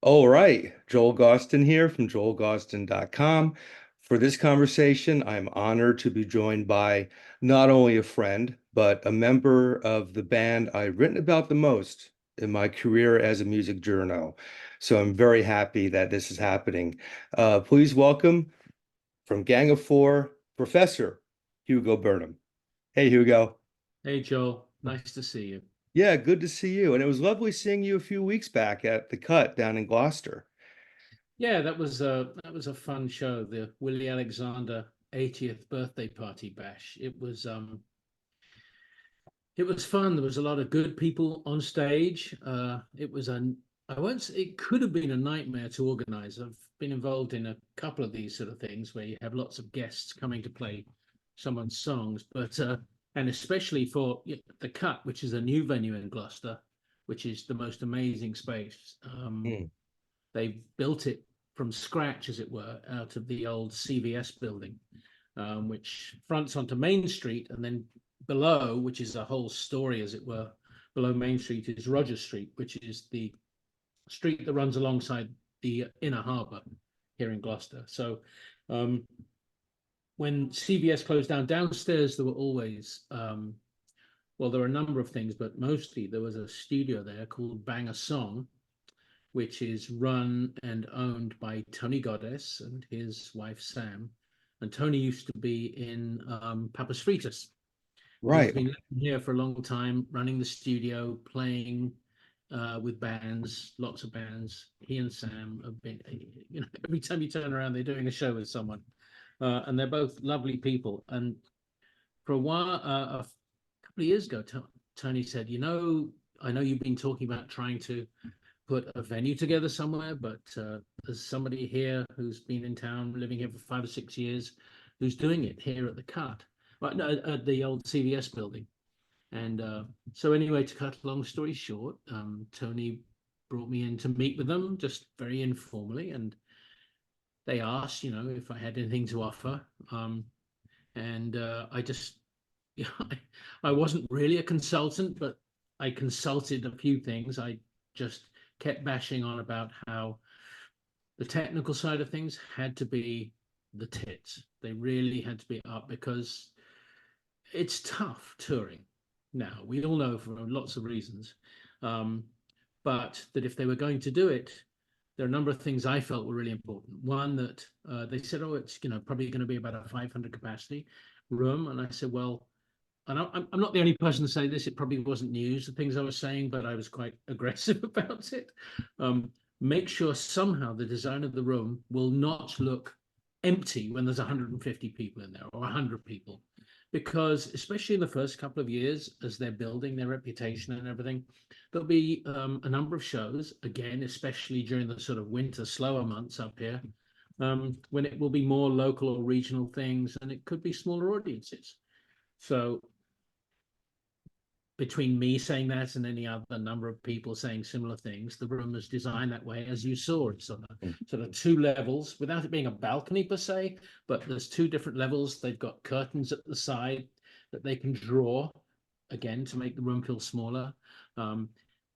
All right, Joel Gausten here from joelgausten.com. For this conversation, I'm honored to be joined by not only a friend, but a member of the band I've written about the most in my career as a music journo. So I'm very happy that this is happening. Please welcome from Gang of Four, Professor Hugo Burnham. Hey, Hugo. Hey Joel, nice to see you. Yeah, good to see you. And it was lovely seeing you a few weeks back at the Cut down in Gloucester. Yeah, that was a fun show, the Willie Alexander 80th birthday party bash. It was fun. There was a lot of good people on stage. It was an I won't say it could have been a nightmare to organize. I've been involved in a couple of these sort of things where you have lots of guests coming to play someone's songs, but and especially for the Cut, which is a new venue in Gloucester, which is the most amazing space. Mm, They built it from scratch, as it were, out of the old CVS building, which fronts onto Main Street, and then below, which is a whole story, as it were, below Main Street is Roger Street, which is the street that runs alongside the inner harbour here in Gloucester. So um, when CVS closed down downstairs, there were always well, there were a number of things, but mostly there was a studio there called Bang a Song, which is run and owned by Tony Goddess and his wife Sam. And Tony used to be in Papas Fritas. And he's right. been living here for a long time, running the studio, playing with bands, lots of bands. He and Sam have been, every time you turn around, they're doing a show with someone. And they're both lovely people. And for a while, a couple of years ago, Tony said, I know you've been talking about trying to put a venue together somewhere, but there's somebody here who's been in town, living here for 5 or 6 years, who's doing it here at the Cut, right? No, at the old CVS building. And so anyway, to cut a long story short, Tony brought me in to meet with them, just very informally, and they asked, if I had anything to offer. And I just, I wasn't really a consultant, but I consulted a few things. I just kept bashing on about how the technical side of things had to be the tits. They really had to be up because it's tough touring. Now, we all know for lots of reasons, um, but that if they were going to do it, there are a number of things I felt were really important. One, that they said, oh, it's probably going to be about a 500 capacity room. And I said, well, and I'm not the only person to say this. It probably wasn't news, the things I was saying, but I was quite aggressive about it. Make sure somehow the design of the room will not look empty when there's 150 people in there or 100 people. Because especially in the first couple of years, as they're building their reputation and everything, there'll be a number of shows, again, especially during the sort of winter, slower months up here, when it will be more local or regional things, and it could be smaller audiences. So between me saying that and any other number of people saying similar things, the room is designed that way, as you saw. It's on Mm, sort of two levels, without it being a balcony per se, but there's two different levels. They've got curtains at the side that they can draw, again, to make the room feel smaller.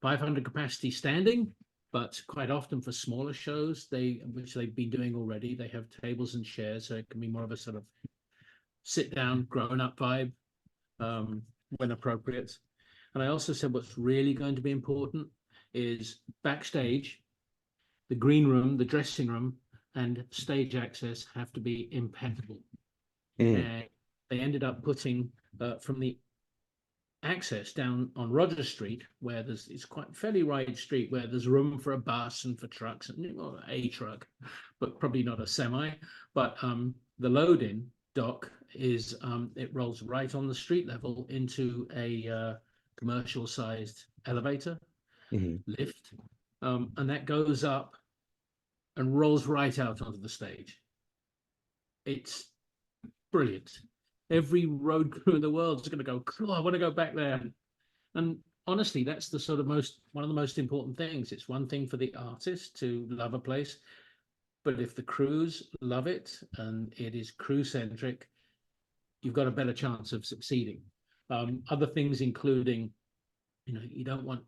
500 capacity standing, but quite often for smaller shows, which they've been doing already, they have tables and chairs, so it can be more of a sort of sit down, grown up vibe when appropriate. And I also said what's really going to be important is backstage, the green room, the dressing room, and stage access have to be impeccable. mm. And they ended up putting from the access down on Roger Street, where it's quite fairly wide street, where there's room for a bus and for trucks, and well, a truck, but probably not a semi. But the load-in dock is it rolls right on the street level into a commercial-sized elevator Mhm. lift, and that goes up and rolls right out onto the stage. It's brilliant. Every road crew in the world is going to go, cool, I want to go back there. And honestly, that's the sort of one of the most important things. It's one thing for the artist to love a place, but if the crews love it and it is crew centric, you've got a better chance of succeeding. Other things including, you don't want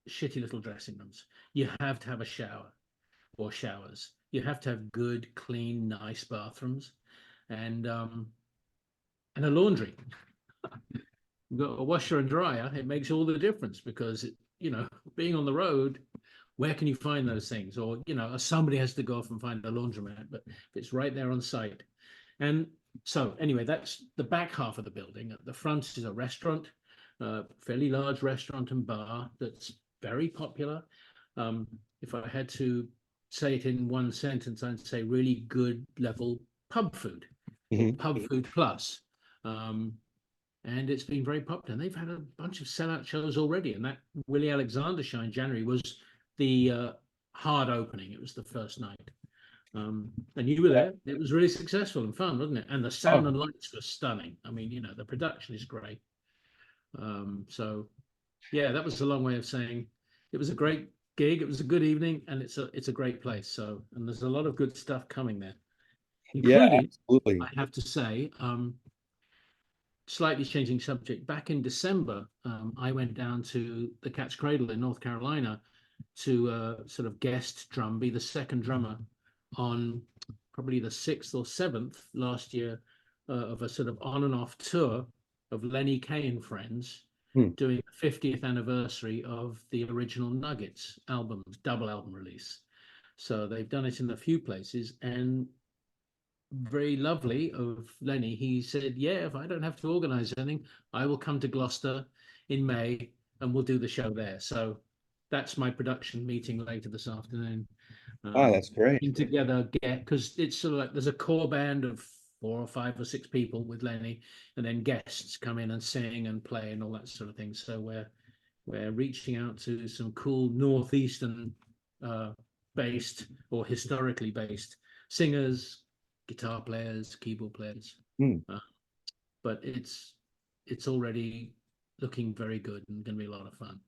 shitty little dressing rooms. You have to have a shower or showers. You have to have good, clean, nice bathrooms, and a laundry. You've got a washer and dryer. It makes all the difference because being on the road, where can you find those things? Or somebody has to go off and find a laundromat, but if it's right there on site. And so anyway, that's the back half of the building. At the front is a restaurant, fairly large restaurant and bar that's very popular. If I had to say it in one sentence, I'd say really good level pub food, or Mhm. pub food plus. And it's been very popular. And they've had a bunch of sellout shows already. And that Willie Alexander show in January was the hard opening. It was the first night. And you were there. It was really successful and fun, wasn't it? And the sound Oh, and lights were stunning. I mean, the production is great. So yeah, that was a long way of saying it was a great gig. It was a good evening, and it's a great place. So, and there's a lot of good stuff coming there, yeah, including, absolutely. I have to say, slightly changing subject. Back in December, I went down to the Cat's Cradle in North Carolina to sort of guest drum, be the second drummer on probably the 6th or 7th last year of a sort of on and off tour of Lenny Kaye and Friends Hmm. doing the 50th anniversary of the original Nuggets album, double album release. So they've done it in a few places, and very lovely of Lenny. He said, "Yeah, if I don't have to organize anything, I will come to Gloucester in May and we'll do the show there." So that's my production meeting later this afternoon. Oh, that's great. Putting together, because it's sort of like there's a core band of 4 or 5 or 6 people with Lenny, and then guests come in and sing and play and all that sort of thing. So we're reaching out to some cool northeastern uh, based or historically based singers, guitar players, keyboard players. Hmm. Uh, but it's already looking very good and going to be a lot of fun.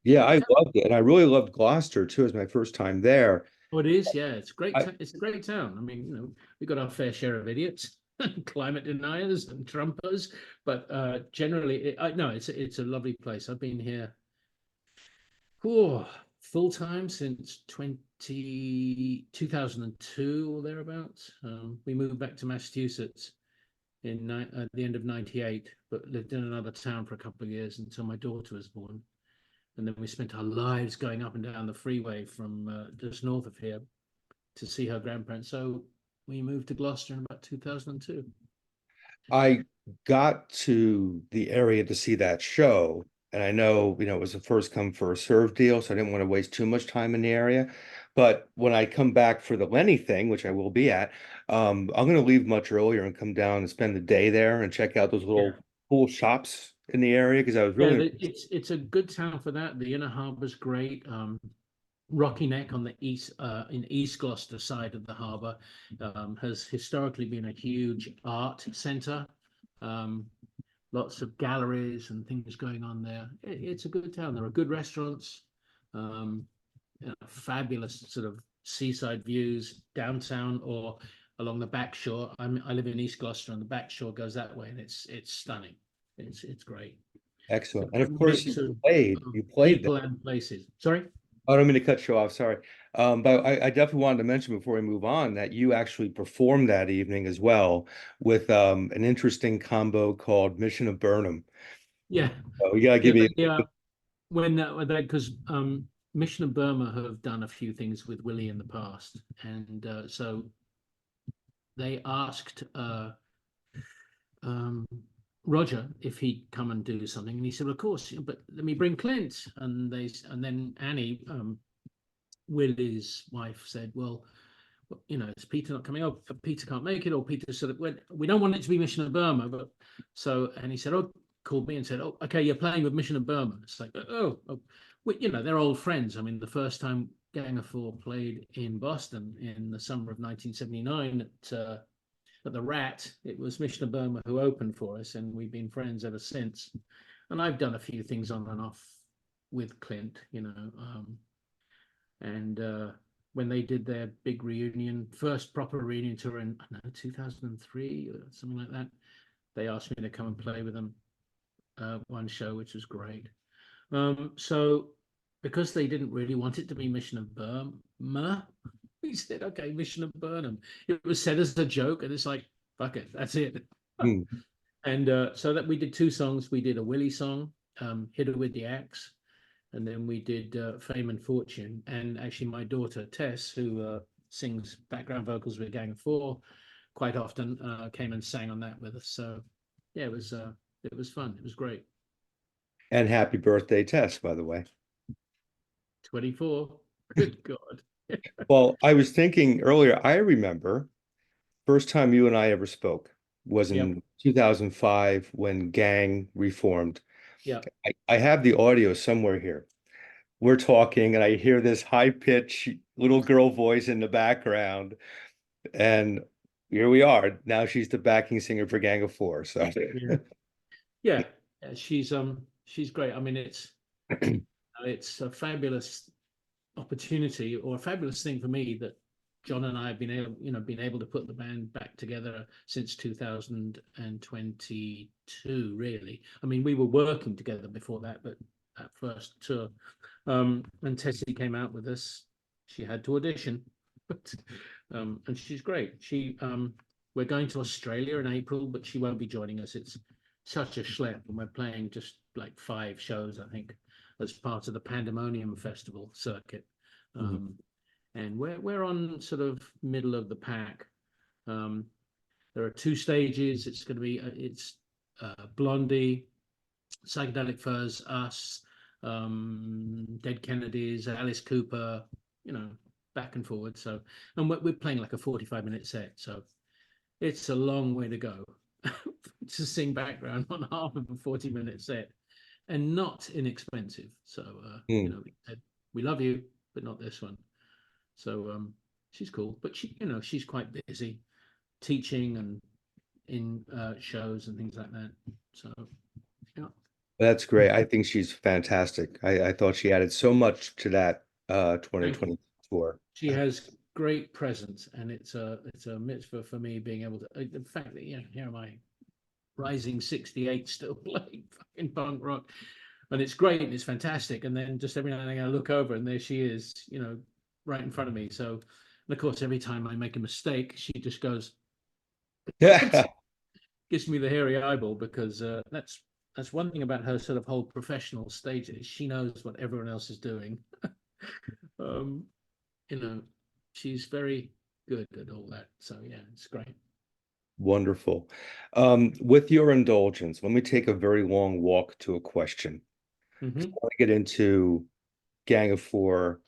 Yeah, But I loved it. And I really loved Gloucester too, as my first time there. oh, it is, yeah, it's great. I, It's a great town. I mean, we got our fair share of idiots, climate deniers, and Trumpers, but generally, no, it's a lovely place. I've been here full time since 2002 or thereabouts. We moved back to Massachusetts at the end of '98, but lived in another town for a couple of years until my daughter was born. And then we spent our lives going up and down the freeway from just north of here to see her grandparents. So we moved to Gloucester in about 2002. I got to the area to see that show, and I know, it was a first come, first served deal, so I didn't want to waste too much time in the area. But when I come back for the Lenny thing, which I will be at, I'm going to leave much earlier and come down and spend the day there and check out those Yeah. little cool shops in the area because I was Yeah, really, it's a good town for that. The Inner Harbour's great. Rocky Neck on the in East Gloucester side of the harbour has historically been a huge art centre. Um, Lots of galleries and things going on there. It's a good town. There are good restaurants, um, fabulous sort of seaside views downtown or along the back shore. I live in East Gloucester, and the back shore goes that way, and it's stunning. It's great. It's a excellent. And of good course, mix of you played there. people and places. Sorry. I don't mean to cut you off, sorry. But I definitely wanted to mention before we move on that you actually performed that evening as well with an interesting combo called Mission of Burnham. Yeah, So we gotta yeah. give you, When that because Mission of Burma have done a few things with Willie in the past, and so they asked um, Roger if he'd come and do something, and he said, "Of course, but let me bring Clint." And then Annie, Willie's wife, said, "Well, is Peter not coming? Oh, Peter can't make it." Or Peter said, "Well, we don't want it to be Mission of Burma." But so, and he said, "Oh," called me and said, "Oh, okay, you're playing with Mission of Burma." It's like, oh, they're old friends. I mean, the first time Gang of Four played in Boston in the summer of 1979 at the Rat, it was Mission of Burma who opened for us, and we've been friends ever since. And I've done a few things on and off with Clint, and when they did their big reunion, first proper reunion tour in, I don't know, 2003 or something like that, they asked me to come and play with them one show, which was great. So because they didn't really want it to be Mission of Burma, we said, okay, Mission of Burnham. It was said as a joke, and it's like, fuck it, that's it. Hmm. And so that we did two songs. We did a Willie song, Hit Her With the Axe, and then we did Fame and Fortune. And actually, my daughter Tess, who sings background vocals with Gang of Four, quite often came and sang on that with us. So yeah, it was fun. It was great. And happy birthday, Tess, by the way. 24. Good God. Well, I was thinking earlier, I remember first time you and I ever spoke was Yep. in 2005 when Gang reformed. Yep. I have the audio somewhere here. We're talking, and I hear this high pitch little girl voice in the background, and here we are. Now she's the backing singer for Gang of Four. So, Yeah. Yeah. Yeah, she's great. I mean, it's a fabulous opportunity or a fabulous thing for me that John and I have been able to put the band back together since 2022, really. I mean, we were working together before that, but that first tour, and Tessie came out with us. She had to audition, but and she's great. We're going to Australia in April, but she won't be joining us. It's such a schlep, and we're playing just like 5 shows, I think, as part of the Pandemonium Festival circuit. Um, and we're on sort of middle of the pack. Um, there are 2 stages. It's going to be Blondie, Psychedelic Furs, us, Dead Kennedys, Alice Cooper, you know, back and forward. So, and we're playing like a 45-minute set. So it's a long way to go to sing background on half of a 40-minute set, and not inexpensive. So, hmm. we love you, but not this one. So she's cool, but she's quite busy teaching and in shows and things like that. So yeah, That's great. I think she's fantastic. I thought she added so much to that thank you. 2020 tour. She has great presence, and it's a mitzvah for me being able to. The fact that here am I, rising 68, still playing fucking punk rock, and it's great and it's fantastic. And then just every now and then I look over and there she is, right in front of me. So, and of course, every time I make a mistake, she just goes, Yeah. gives me the hairy eyeball, because that's one thing about her sort of whole professional status. She knows what everyone else is doing. um, you know, she's very good at all that. So yeah, it's great. Wonderful. With your indulgence, let me take a very long walk to a question. I Hmm. want to get into Gang of Four,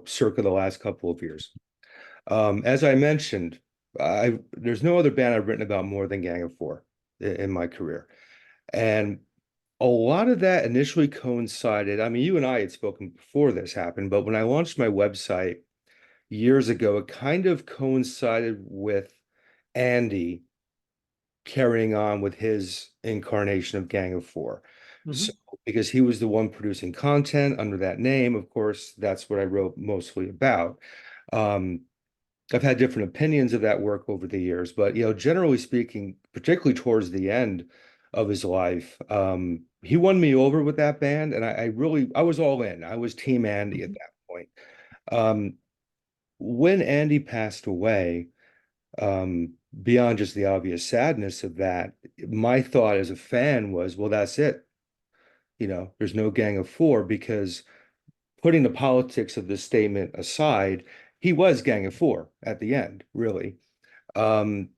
circa the last couple of years. As I mentioned, there's no other band I've written about more than Gang of Four in my career. And a lot of that initially coincided. I mean, you and I had spoken before this happened, but when I launched my website years ago, it kind of coincided with Andy carrying on with his incarnation of Gang of Four. So, Hmm. because he was the one producing content under that name, of course, that's what I wrote mostly about. Um, I've had different opinions of that work over the years, but generally speaking, particularly towards the end of his life, he won me over with that band, and I was all in. I was Team Andy at that point. Um, when Andy passed away, beyond just the obvious sadness of that, my thought as a fan was, well, that's it. There's no Gang of Four, because putting the politics of this statement aside, he was Gang of Four at the end, really. Um,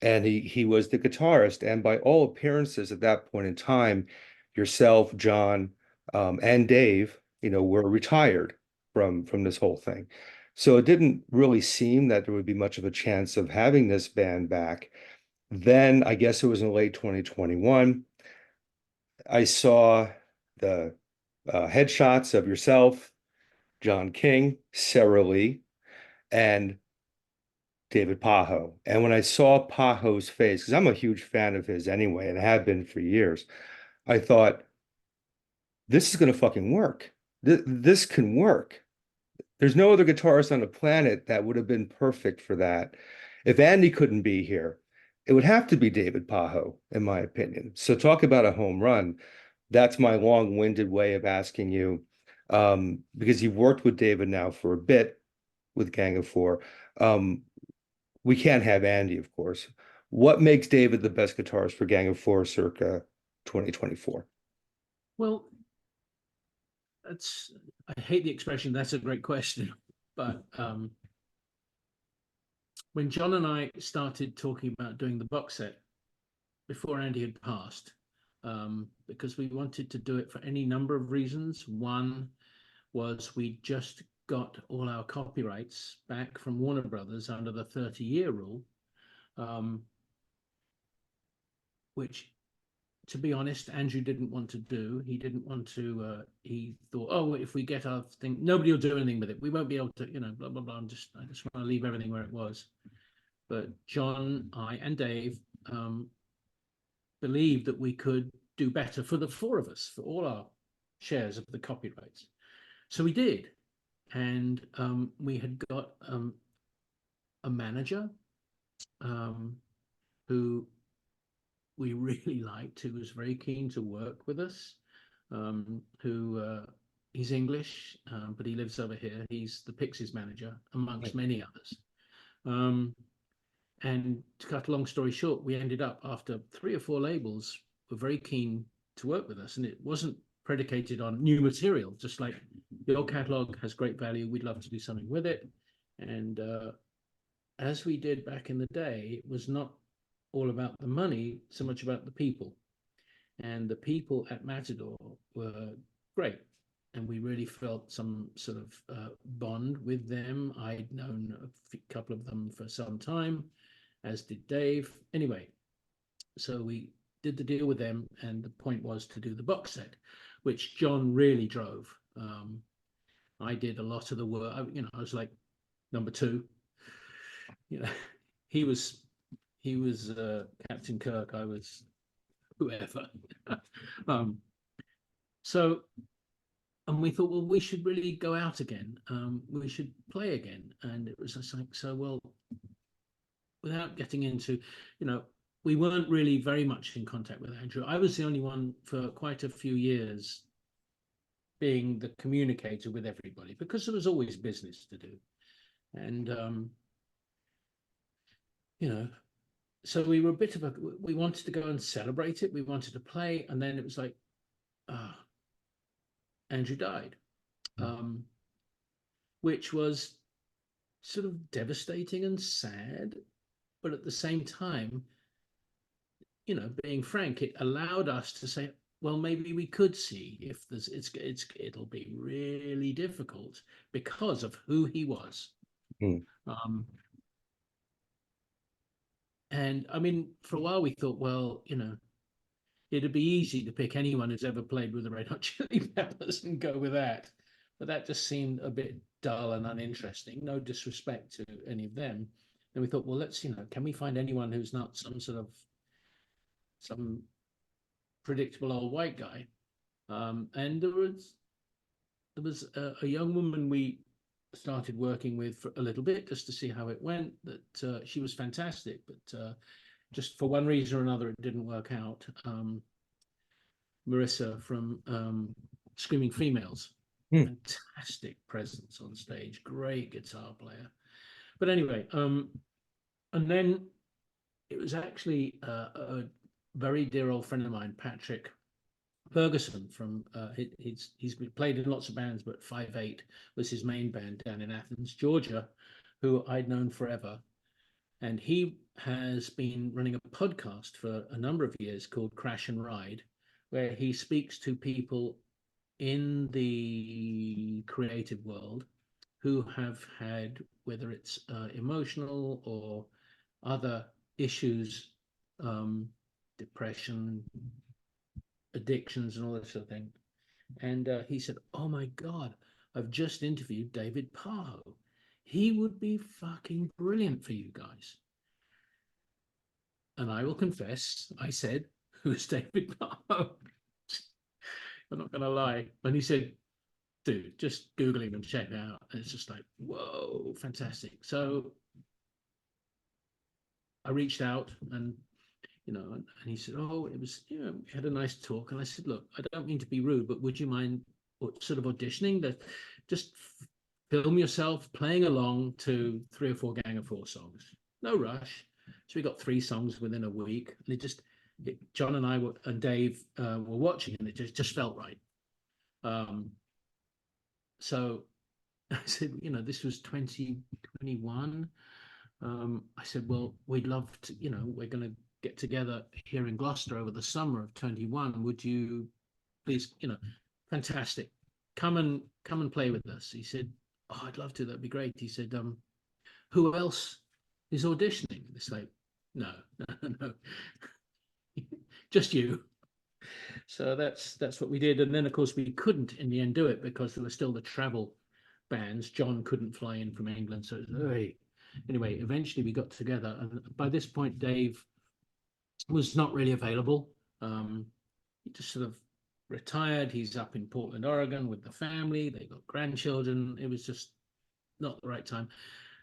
and he was the guitarist. And by all appearances at that point in time, yourself, John, and Dave, were retired from this whole thing. So it didn't really seem that there would be much of a chance of having this band back. Then I guess it was in late 2021. I saw the headshots of yourself, John King, Sarah Lee, and David Pajo. And when I saw Pajo's face, because I'm a huge fan of his anyway, and have been for years, I thought, this is going to fucking work. This can work. There's no other guitarist on the planet that would have been perfect for that. If Andy couldn't be here, it would have to be David Pajo, in my opinion. So talk about a home run. That's my long-winded way of asking you, because you've worked with David now for a bit with Gang of Four. Um, we can't have Andy, of course. What makes David the best guitarist for Gang of Four circa 2024? Well, that's I hate the expression. That's a great question, but when John and I started talking about doing the box set before Andy had passed, because we wanted to do it for any number of reasons. One was we just got all our copyrights back from Warner Brothers under the 30-year rule, which, to be honest, Andrew didn't want to do. He didn't want to. He thought, oh, if we get our thing, nobody will do anything with it. We won't be able to, blah blah blah. I just want to leave everything where it was. But John, I, and Dave believed that we could do better for the four of us, for all our shares of the copyrights. So we did, and we had got a manager who we really liked, who was very keen to work with us, he's English, but he lives over here. He's the Pixies manager, amongst many others. And to cut a long story short, we ended up, after 3 or 4 labels, were very keen to work with us. And it wasn't predicated on new material, just like the old catalog has great value. We'd love to do something with it. And as we did back in the day, it was not all about the money, so much about the people. And the people at Matador were great. And we really felt some sort of bond with them. I'd known a couple of them for some time, as did Dave. Anyway, so we did the deal with them, and the point was to do the box set, which John really drove. I did a lot of the work. I was like number 2. He was Captain Kirk. I was whoever. So, and we thought, well, we should really go out again. We should play again. And it was just like, so, well, without getting into, we weren't really very much in contact with Andrew. I was the only one for quite a few years being the communicator with everybody, because there was always business to do. And, so we were we wanted to go and celebrate it. We wanted to play. And then it was like, Andrew died, which was sort of devastating and sad. But at the same time, being frank, it allowed us to say, well, maybe we could see if it'll be really difficult because of who he was. And I mean, for a while we thought, well, it'd be easy to pick anyone who's ever played with the Red Hot Chili Peppers and go with that. But that just seemed a bit dull and uninteresting. No disrespect to any of them. And we thought, well, let's, can we find anyone who's not some predictable old white guy? And there was a young woman we started working with for a little bit, just to see how it went. That she was fantastic, but just for one reason or another, it didn't work out. Marissa from Screaming Females, fantastic presence on stage, great guitar player. But anyway, and then it was actually a very dear old friend of mine, Patrick Ferguson, from he's played in lots of bands, but 5/8 was his main band down in Athens, Georgia, who I'd known forever. And he has been running a podcast for a number of years called Crash and Ride, where he speaks to people in the creative world who have had, whether it's emotional or other issues, depression, addictions, and all this sort of thing. And he said, oh my God, I've just interviewed David Pajo. He would be fucking brilliant for you guys. And I will confess, I said, who's David Pajo? I'm not going to lie. And he said, dude, just Google him and check it out. And it's just like, whoa, fantastic. So I reached out, and he said, oh, it was, we had a nice talk. And I said, look, I don't mean to be rude, but would you mind sort of auditioning, that just film yourself playing along to 3 or 4 Gang of Four songs. No rush. So we got 3 songs within a week, and John and I and Dave were watching, and it just felt right. So I said, this was 2021. I said, well, we'd love to, we're going to get together here in Gloucester over the summer of 21. Would you please, fantastic, come and play with us? He said, oh, I'd love to. That'd be great. He said, who else is auditioning? It's like, no, no, just you. So that's what we did. And then, of course, we couldn't in the end do it because there were still the travel bands. John couldn't fly in from England. So it was, hey. Anyway, eventually we got together. And by this point, Dave was not really available. He just sort of retired. He's up in Portland, Oregon with the family. They got grandchildren. It was just not the right time.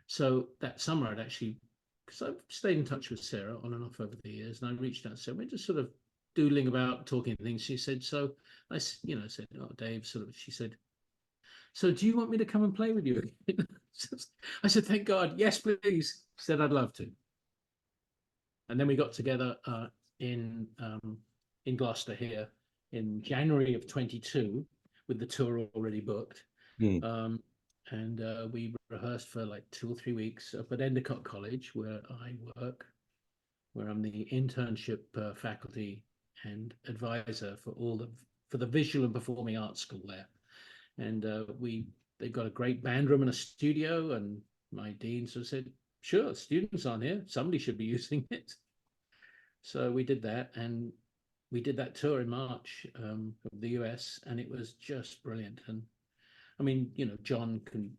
So that summer, I'd actually, because I've stayed in touch with Sarah on and off over the years, and I reached out to Sarah. We're just sort of doodling about, talking things. She said, so I said, oh, Dave, she said, so do you want me to come and play with you? I said, thank God, yes, please. She said, I'd love to. And then we got together in Gloucester here in January of 22 with the tour already booked. And we rehearsed for like 2 or 3 weeks up at Endicott College, where I work, where I'm the internship faculty and advisor for the visual and performing arts school there. And they've got a great band room and a studio, and my dean sort of said, sure, students on here, somebody should be using it. So we did that, and we did that tour in March of the US, and it was just brilliant. And I mean, John can,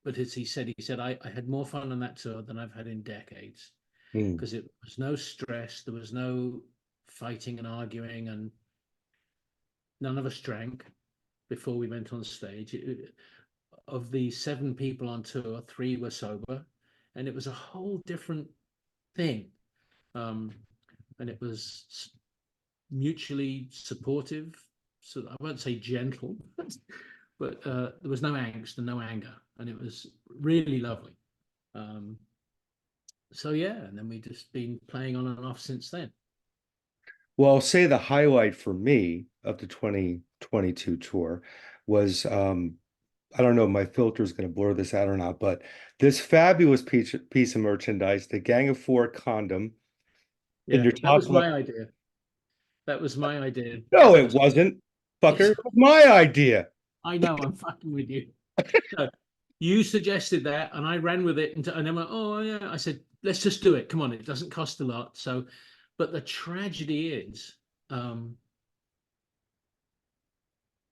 but as he said, I had more fun on that tour than I've had in decades, because it was no stress, there was no fighting and arguing, and none of us drank before we went on stage. Of the 7 people on tour, 3 were sober, and it was a whole different thing. And it was mutually supportive. So I won't say gentle, but there was no angst and no anger, and it was really lovely. So yeah, and then we just been playing on and off since then. Well, I'll say the highlight for me of the 2022 tour was I don't know if my filter is going to blur this out or not, but this fabulous piece of merchandise, the Gang of Four condom in Yeah, your that top was left. my idea. That was my idea. No, That it was, wasn't, fucker. yes, It was my idea. I know, I'm fucking with you. No, you suggested that, and I ran with it, and then went, oh yeah. I said, let's just do it. Come on, it doesn't cost a lot. So, but the tragedy is,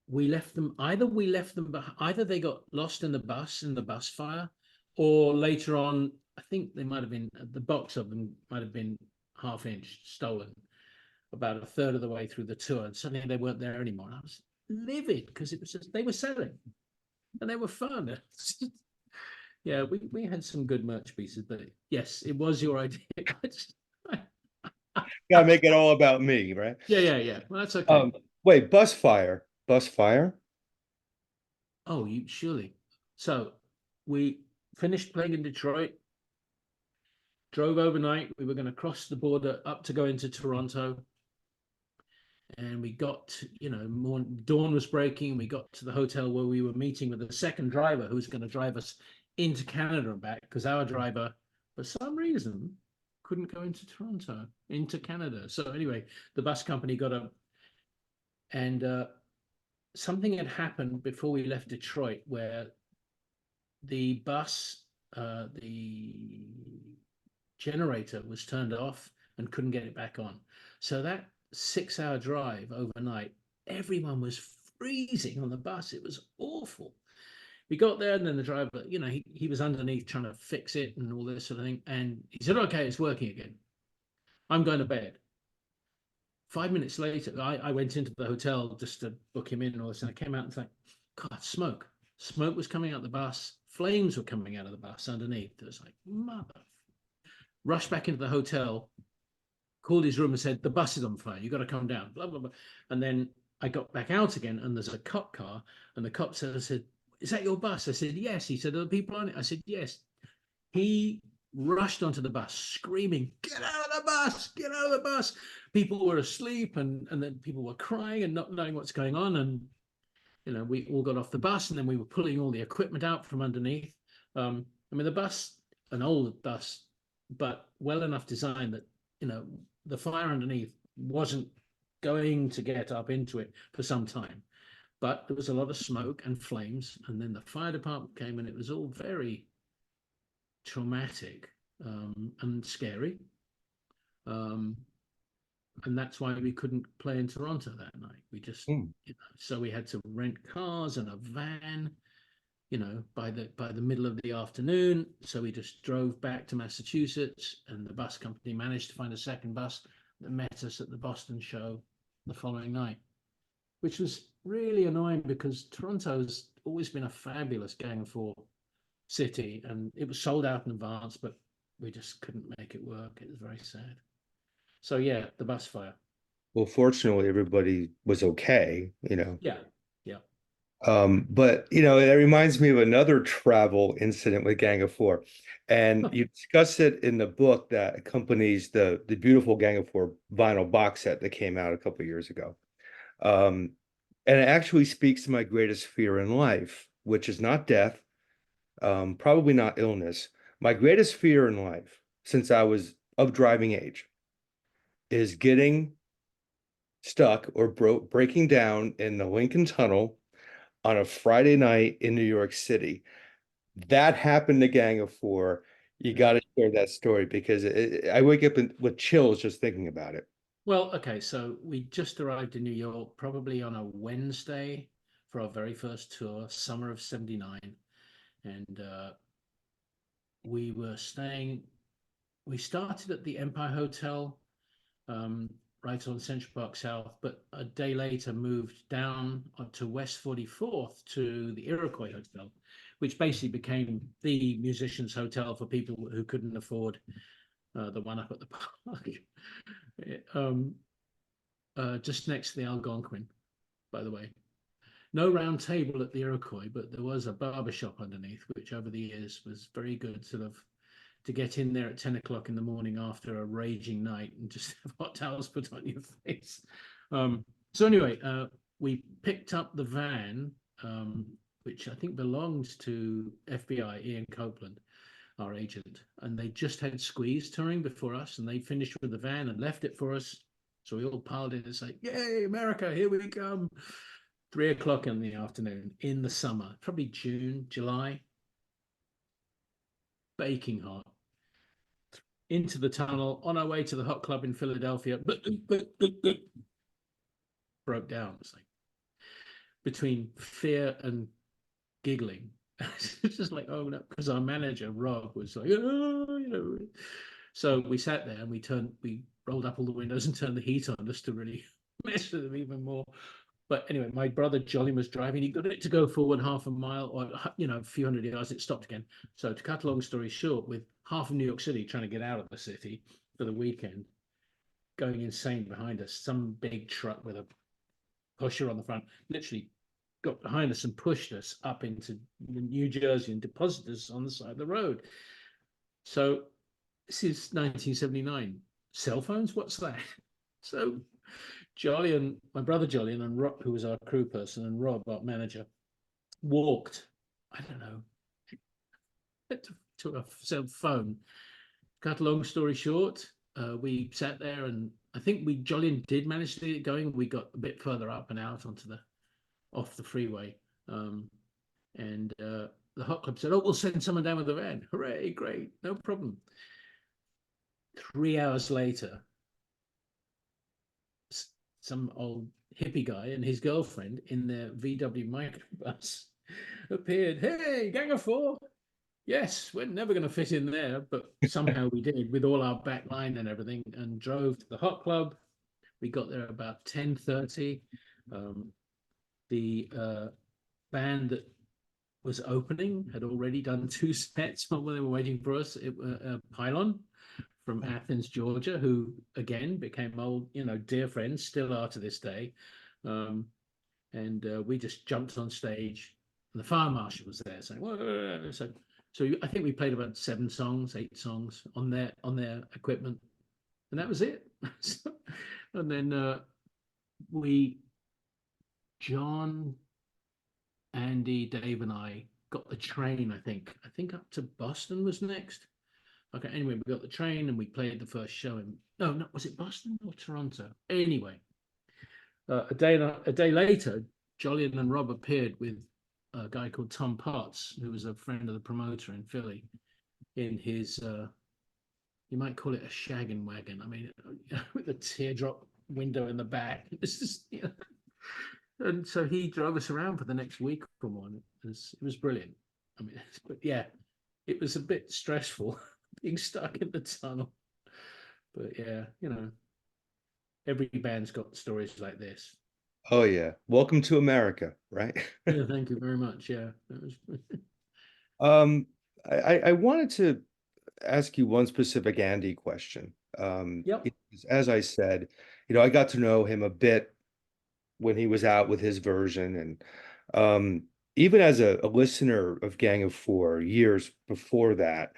we left them. Either they got lost in the bus fire, or later on, I think they might have been, the box of them might have been half-inch stolen about a third of the way through the tour, and suddenly they weren't there anymore. And I was livid because it was just, they were selling and they were fun. Yeah, we had some good merch pieces, but yes, it was your idea. Gotta make it all about me, right? Yeah. Well, that's okay. Wait, bus fire. Bus fire? Oh, you surely. So we finished playing in Detroit, drove overnight. We were going to cross the border up to go into Toronto. And we got, dawn was breaking. We got to the hotel where we were meeting with the second driver who was going to drive us into Canada and back, because our driver, for some reason, couldn't go into Canada. So anyway, the bus company got up, and something had happened before we left Detroit where the bus, the generator was turned off and couldn't get it back on. So that 6-hour drive overnight, everyone was freezing on the bus. It was awful. We got there, and then the driver, he was underneath trying to fix it and all this sort of thing. And he said, okay, it's working again. I'm going to bed. 5 minutes later, I went into the hotel just to book him in and all this, and I came out and was like, God, smoke. Smoke was coming out the bus. Flames were coming out of the bus underneath. It was like, mother. Rushed back into the hotel, called his room and said, the bus is on fire. You got to come down, blah, blah, blah. And then I got back out again, and there's a cop car, and the cop said, "Is that your bus?" I said, "Yes." He said, "Are the people on it?" I said, "Yes." He rushed onto the bus, screaming, "Get out of the bus! Get out of the bus!" People were asleep, and then people were crying and not knowing what's going on. And we all got off the bus, and then we were pulling all the equipment out from underneath. I mean, the bus, an old bus, but well enough designed that the fire underneath wasn't going to get up into it for some time. But there was a lot of smoke and flames, and then the fire department came, and it was all very traumatic and scary. Um, and that's why we couldn't play in Toronto that night. We just, Hmm. so we had to rent cars and a van, by the middle of the afternoon. So we just drove back to Massachusetts, and the bus company managed to find a second bus that met us at the Boston show the following night, which was really annoying because Toronto's always been a fabulous Gang of Four city, and it was sold out in advance, but we just couldn't make it work. It was very sad. So yeah, the bus fire. Well, fortunately, everybody was okay, Yeah, yeah. But that reminds me of another travel incident with Gang of Four. And you discuss it in the book that accompanies the beautiful Gang of Four vinyl box set that came out a couple of years ago. Um, and it actually speaks to my greatest fear in life, which is not death, probably not illness. My greatest fear in life, since I was of driving age, is getting stuck or breaking down in the Lincoln Tunnel on a Friday night in New York City. That happened to Gang of Four. You got Yeah. to share that story because I wake up with chills just thinking about it. Well, okay, so we just arrived in New York probably on a Wednesday for our very first tour, summer of '79. And we were staying, we started at the Empire Hotel, um, right on Central Park South, but a day later moved down to West 44th to the Iroquois Hotel, which basically became the musicians' hotel for people who couldn't afford the one up at the park. um, just next to the Algonquin, by the way. No round table at the Iroquois, but there was a barber shop underneath, which over the years was very good, sort of to get in there at 10 o'clock in the morning after a raging night and just have hot towels put on your face. So anyway, we picked up the van, which I think belonged to FBI, Ian Copeland, our agent, and they just had Squeeze touring before us, and they finished with the van and left it for us. So we all piled in and say, "Yay, America, here we come." 3 o'clock in the afternoon in the summer, probably June, July, baking hot. Into the tunnel on our way to the hot club in Philadelphia. Broke down. It's like between fear and giggling. It's just like, oh no, because our manager Rob was like, oh. So we sat there and we rolled up all the windows and turned the heat on just to really mess with them even more. But anyway, my brother Jolly was driving. He got it to go forward half a mile or a few hundred yards. It stopped again. So to cut a long story short, with half of New York City trying to get out of the city for the weekend, going insane behind us, some big truck with a pusher on the front literally got behind us and pushed us up into New Jersey and deposited us on the side of the road. So this is 1979. Cell phones? What's that? So Jolyon, my brother Jolyon, and Rob, who was our crew person, and Rob, our manager, walked, I don't know, to a cell phone. Cut a long story short, we sat there, and I think Jolyon did manage to get it going. We got a bit further up and out off the freeway. And the hot club said, "Oh, we'll send someone down with the van." Hooray, great, no problem. 3 hours later, some old hippie guy and his girlfriend in their VW microbus appeared. "Hey, Gang of Four." Yes, we're never going to fit in there, but somehow we did with all our back line and everything, and drove to the hot club. We got there about 10:30. The band that was opening had already done two sets while they were waiting for us. It was Pylon from Athens, Georgia, who again became old, dear friends, still are to this day. Um, and we just jumped on stage, and the fire marshal was there saying, "Whoa!" So I think we played about 7 songs, 8 songs on their equipment, and that was it. So, and then we, John, Andy, Dave, and I got the train. I think up to Boston was next. Okay, anyway, we got the train and we played the first show in. No, no, was it Boston or Toronto? Anyway, a day later, Jolyon and Rob appeared with a guy called Tom Potts, who was a friend of the promoter in Philly, in his you might call it a shaggin' wagon. I mean, with a teardrop window in the back. It's just, and so he drove us around for the next week or more. It was brilliant. I mean, but yeah, it was a bit stressful being stuck in the tunnel. But yeah, every band's got stories like this. Oh yeah. Welcome to America, right? Yeah, thank you very much. Yeah, that was. Um, I wanted to ask you one specific Andy question. Yep. As I said, I got to know him a bit when he was out with his version, and even as a listener of Gang of Four years before that,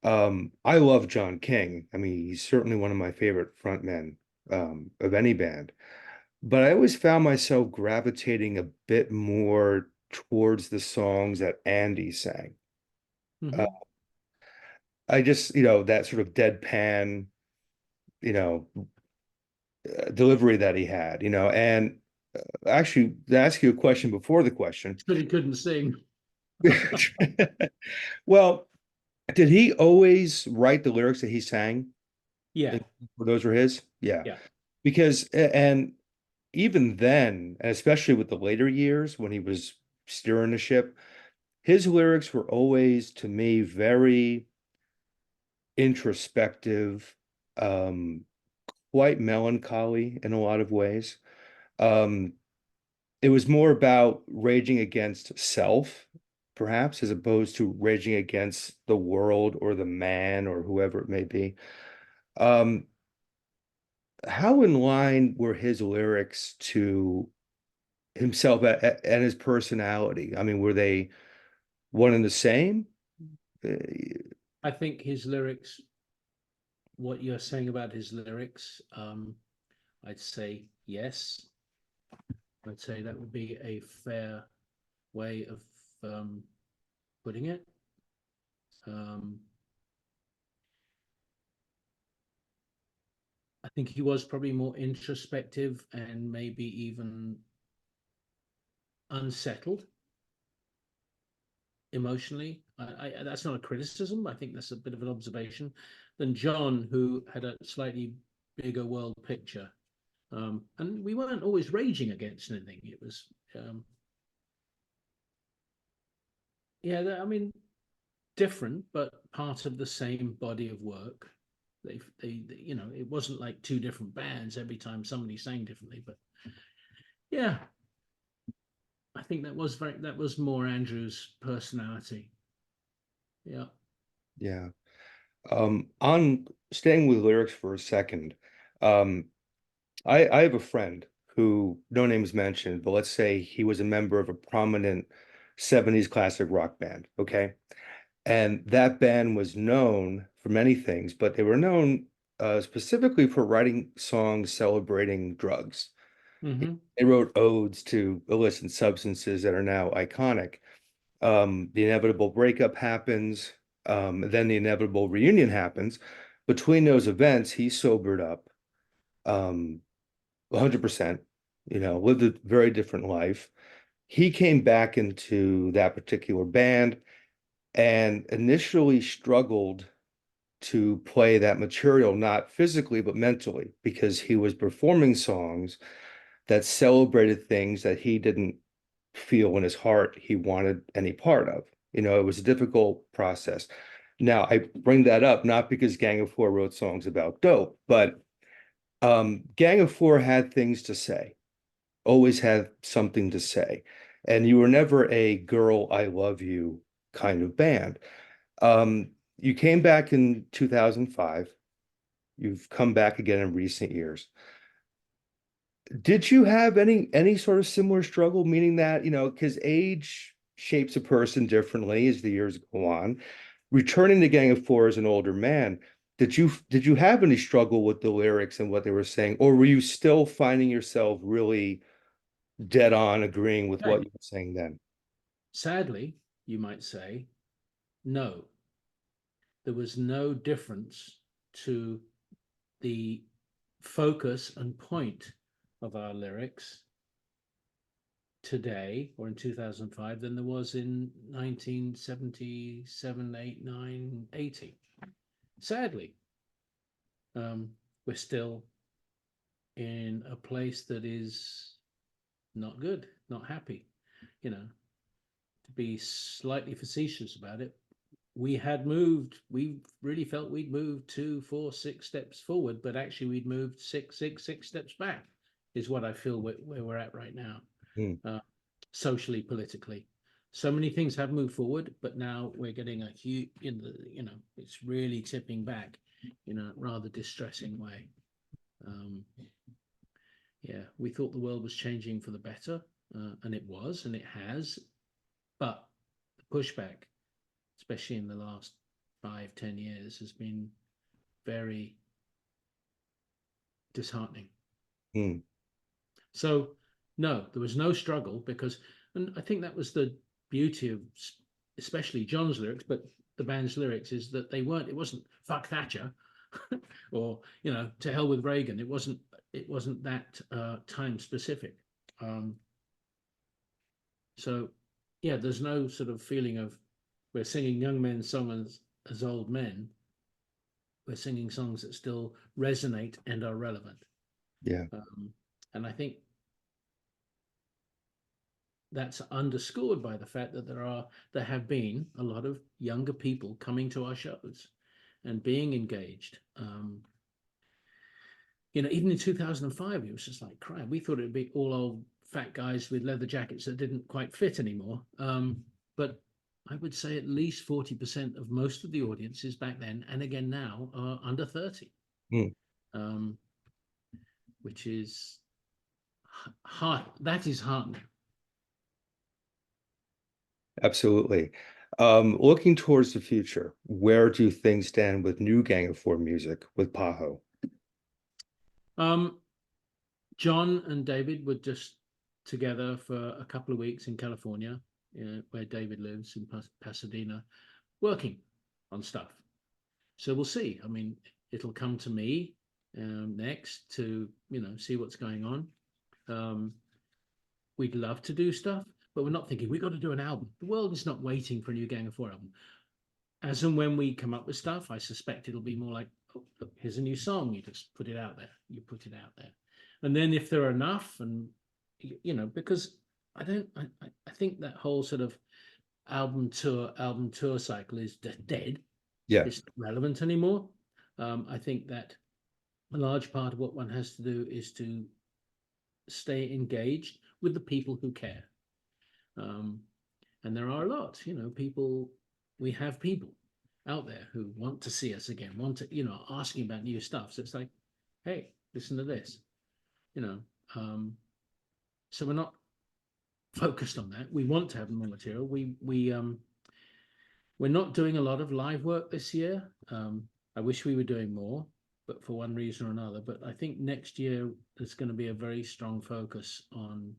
I love John King. I mean, he's certainly one of my favorite frontmen of any band. But I always found myself gravitating a bit more towards the songs that Andy sang. Uh, Hmm. I just, that sort of deadpan, you know, delivery that he had, and actually, to ask you a question before the question. But he couldn't sing. Well, did he always write the lyrics that he sang? Yeah, And those were his? Yeah. yeah. Because, and even then, and especially with the later years when he was steering the ship, his lyrics were always, to me, very introspective, um, quite melancholy in a lot of ways. Um, it was more about raging against self, perhaps, as opposed to raging against the world or the man or whoever it may be. Um, how in line were his lyrics to himself and his personality? I mean, were they one and the same? Uh, I think his lyrics, what you're saying about his lyrics, I'd say yes. I'd say that would be a fair way of um, putting it. Um, I think he was probably more introspective and maybe even unsettled emotionally. That's not a criticism. I think that's a bit of an observation. Than John, who had a slightly bigger world picture. And we weren't always raging against anything. It was, yeah, I mean, different, but part of the same body of work. It wasn't like 2 different bands every time somebody sang differently. But yeah, I think that was more Andrew's personality. Yeah. yeah. On staying with lyrics for a second, um, I have a friend who no names mentioned, but let's say he was a member of a prominent 70s classic rock band, okay? And that band was known for many things, but they were known specifically for writing songs celebrating drugs. Mm-hmm. They wrote odes to illicit substances that are now iconic. The inevitable breakup happens, then the inevitable reunion happens. Between those events, he sobered up 100%, lived a very different life. He came back into that particular band and initially struggled to play that material, not physically, but mentally, because he was performing songs that celebrated things that he didn't feel in his heart he wanted any part of. It was a difficult process. Now, I bring that up not because Gang of Four wrote songs about dope, but Gang of Four had things to say, always had something to say. And you were never a girl, I love you kind of band. You came back in 2005. You've come back again in recent years. Did you have any sort of similar struggle, meaning that, because age shapes a person differently as the years go on. Returning to Gang of Four as an older man, did you have any struggle with the lyrics and what they were saying, or were you still finding yourself really dead on agreeing with what Okay. you were saying then? Sadly, you might say, no, there was no difference to the focus and point of our lyrics today or in 2005 than there was in 1977, 8, 9, 80. Sadly, um, we're still in a place that is not good, not happy. You know, to be slightly facetious about it, we really felt we'd moved 2, 4, 6 steps forward, but actually we'd moved six steps back, is what I feel where we're at right now, Hmm. uh, socially, politically. So many things have moved forward, but now we're getting a huge, it's really tipping back in a rather distressing way. Um, yeah, we thought the world was changing for the better, and it was, and it has, but the pushback, especially in the last 5, 10 years, has been very disheartening. Hmm. So, no, there was no struggle because, and I think that was the beauty of especially John's lyrics, but the band's lyrics is that it wasn't fuck Thatcher or, to hell with Reagan. It wasn't that time specific. Um, so, yeah, there's no sort of feeling of we're singing young men's songs as old men. We're singing songs that still resonate and are relevant. Yeah. And I think that's underscored by the fact that there have been a lot of younger people coming to our shows and being engaged. Even in 2005, it was just like, crap, we thought it'd be all old fat guys with leather jackets that didn't quite fit anymore. But I would say at least 40% of most of the audiences back then and again now are under 30, Hmm. um, which is hard. That is heartening. Absolutely. Looking towards the future, where do things stand with new Gang of Four music with Pajo? Um, John and David were just together for a couple of weeks in California, where David lives in Pasadena, working on stuff. So we'll see. I mean, it'll come to me next to see what's going on. Um, we'd love to do stuff, but we're not thinking we've got to do an album. The world is not waiting for a new Gang of Four album. As and when we come up with stuff, I suspect it'll be more like, oh, look, here's a new song. You just put it out there. You put it out there, and then if there are enough, and because I don't, I think that whole sort of album tour cycle is dead. Yeah. It's not relevant anymore. I think that a large part of what one has to do is to stay engaged with the people who care. Um, and there are a lot, people, we have people out there who want to see us again, want to, asking about new stuff. So it's like, hey, listen to this, you know. Um, so we're not focused on that. We want to have more material. We're not doing a lot of live work this year. I wish we were doing more, but for one reason or another. But I think next year there's going to be a very strong focus on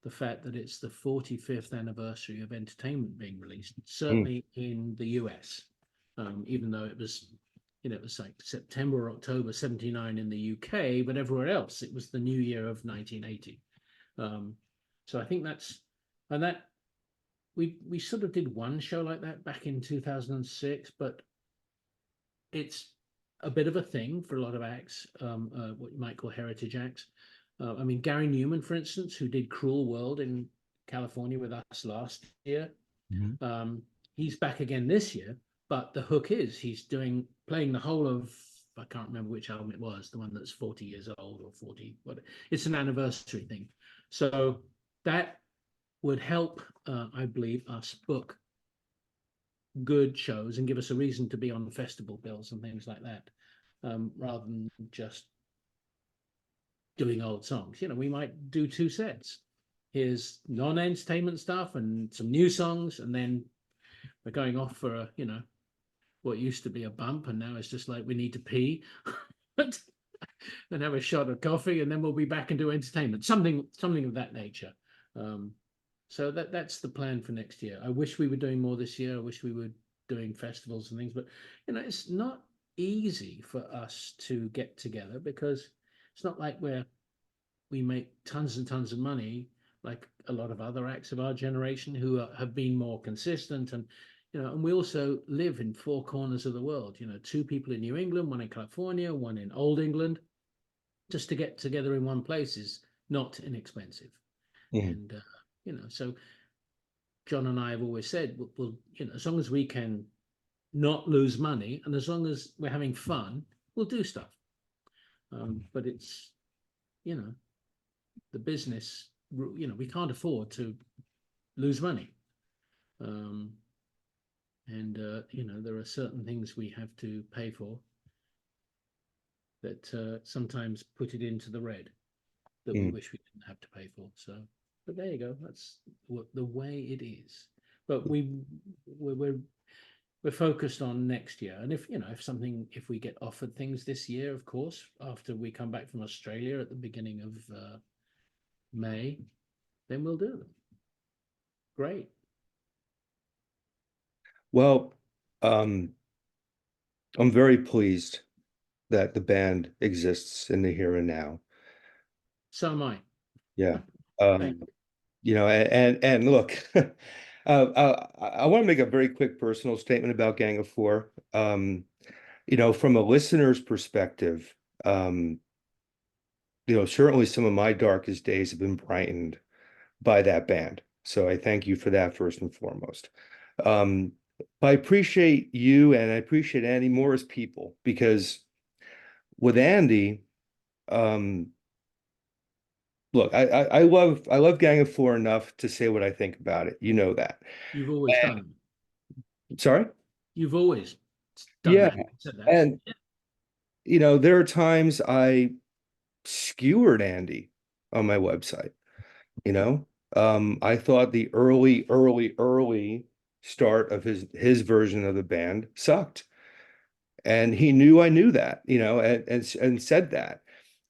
the fact that it's the 45th anniversary of entertainment being released, Hmm. certainly in the US, even though it was like September or October 79 in the UK, but everywhere else it was the new year of 1980. So I think and that we sort of did one show like that back in 2006, but it's a bit of a thing for a lot of acts, what you might call heritage acts. I mean, Gary Newman, for instance, who did Cruel World in California with us last year, Mhm. um, he's back again this year. But the hook is he's playing the whole of, I can't remember which album it was, the one that's 40 years old or 40, but it's an anniversary thing. So that would help, I believe, us book good shows and give us a reason to be on festival bills and things like that, rather than just doing old songs. We might do two sets. Here's non-entertainment stuff and some new songs, and then we're going off for what used to be a bump, and now it's just like we need to pee and have a shot of coffee, and then we'll be back and do entertainment, something of that nature. Um, so that's the plan for next year. I wish we were doing more this year. I wish we were doing festivals and things, but it's not easy for us to get together, because it's not like we make tons and tons of money like a lot of other acts of our generation who have been more consistent. And we also live in four corners of the world. Two people in New England, one in California, one in Old England. Just to get together in one place is not inexpensive. Mhm. And so John and I have always said, we'll as long as we can not lose money, and as long as we're having fun, we'll do stuff. But it's the business. We can't afford to lose money. And there are certain things we have to pay for that sometimes put it into the red, that we Mhm. wish we didn't have to pay for. So, but there you go. That's the way it is. But we're focused on next year. And if we get offered things this year, of course, after we come back from Australia at the beginning of May, then we'll do them. Great. Well, um, I'm very pleased that the band exists in the here and now. So am I. Yeah. Thank Um, and look, I want to make a very quick personal statement about Gang of Four. From a listener's perspective, um, certainly some of my darkest days have been brightened by that band. So I thank you for that first and foremost. Um, I appreciate you and I appreciate Andy more as people, because with Andy, um, look, I love Gang of Four enough to say what I think about it. You know that. You've always done. Sorry? You've always done Yeah. that. Said that. And there are times I skewered Andy on my website, you know. I thought the early start of his version of the band sucked. And he knew I knew that, and said that.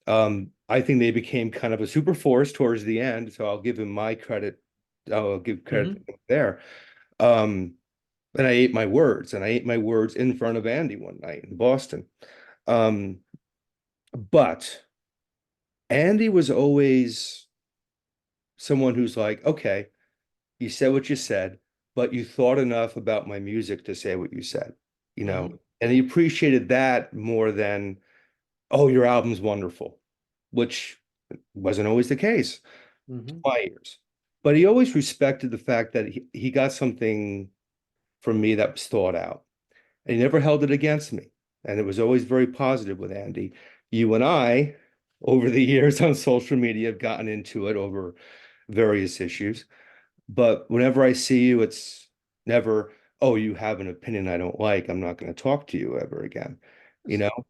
I think they became kind of a super force towards the end, so I'll give him my credit. I'll give credit to him there. Um, and I ate my words, and I ate my words in front of Andy one night in Boston. Um, but Andy was always someone who's like, okay, you said what you said, but you thought enough about my music to say what you said, Mm-hmm. and he appreciated that more than, oh, your album's wonderful, which wasn't always the case Mm-hmm. 5 years. But he always respected the fact that he got something from me that was thought out. And he never held it against me. And it was always very positive with Andy. You and I, over the years on social media, have gotten into it over various issues. But whenever I see you, it's never, oh, you have an opinion I don't like. I'm not going to talk to you ever again. You That's know?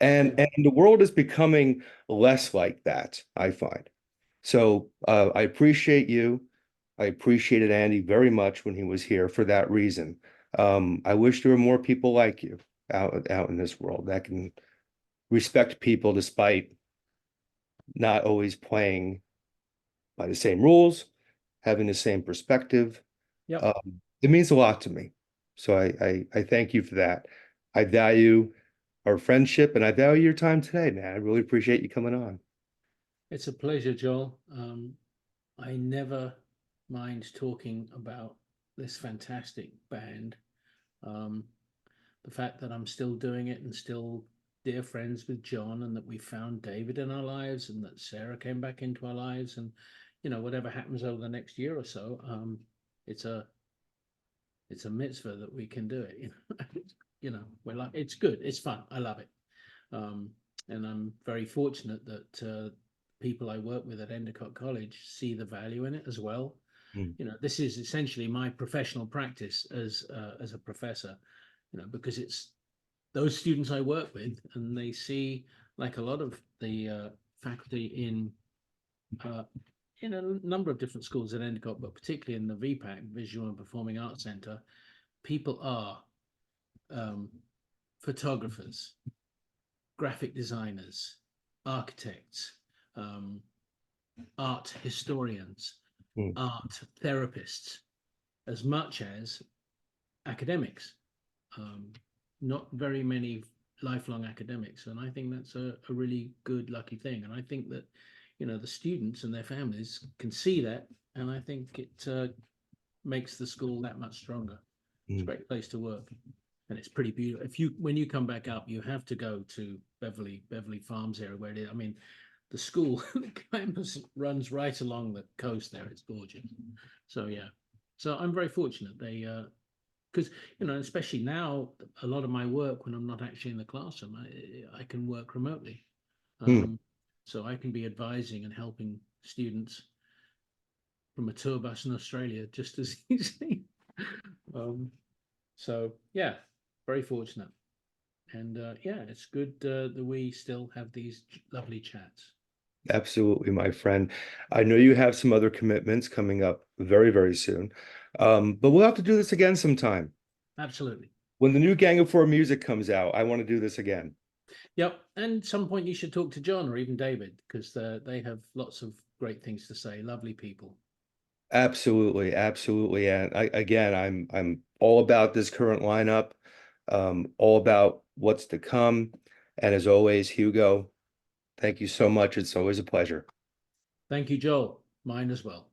yeah. And the world is becoming less like that, I find. So I appreciate you. I appreciated Andy very much when he was here for that reason. I wish there were more people like you out in this world that can respect people despite not always playing by the same rules, having the same perspective. Yep. It means a lot to me. So I thank you for that. I value our friendship and I value your time today, man. I really appreciate you coming on. It's a pleasure, Joel. I never mind talking about this fantastic band. Um, the fact that I'm still doing it and still dear friends with John, and that we found David in our lives, and that Sarah came back into our lives, and whatever happens over the next year or so, it's a it's a mitzvah that we can do it. We're like, it's good, it's fun, I love it. Um, and I'm very fortunate that people I work with at Endicott College see the value in it as well. Mm. This is essentially my professional practice as a professor. Because it's those students I work with, and they see, like a lot of the faculty in a number of different schools at Endicott, but particularly in the VPAC, Visual and Performing Arts Centre, people are photographers, graphic designers, architects, art historians, Mm. art therapists, as much as academics. Not very many lifelong academics, and I think that's a really good, lucky thing. And I think that, you know, the students and their families can see that, and I think it makes the school that much stronger. It's a great place to work, and it's pretty beautiful. When you come back up, you have to go to Beverly Farms area where it is. I mean, the school the campus runs right along the coast there. It's gorgeous. So yeah, so I'm very fortunate. They because, you know, especially now, a lot of my work when I'm not actually in the classroom, I can work remotely. Mm. So I can be advising and helping students from a tour bus in Australia just as easily. So yeah, very fortunate. And yeah, it's good that we still have these lovely chats. Absolutely, my friend. I know you have some other commitments coming up very, very soon. But we'll have to do this again sometime. Absolutely. When the new Gang of Four music comes out, I want to do this again. Yep. And at some point you should talk to John or even David, because they have lots of great things to say. Lovely people. Absolutely, absolutely. And again, I'm all about this current lineup, all about what's to come. And as always, Hugo, thank you so much. It's always a pleasure. Thank you, Joel. Mine as well.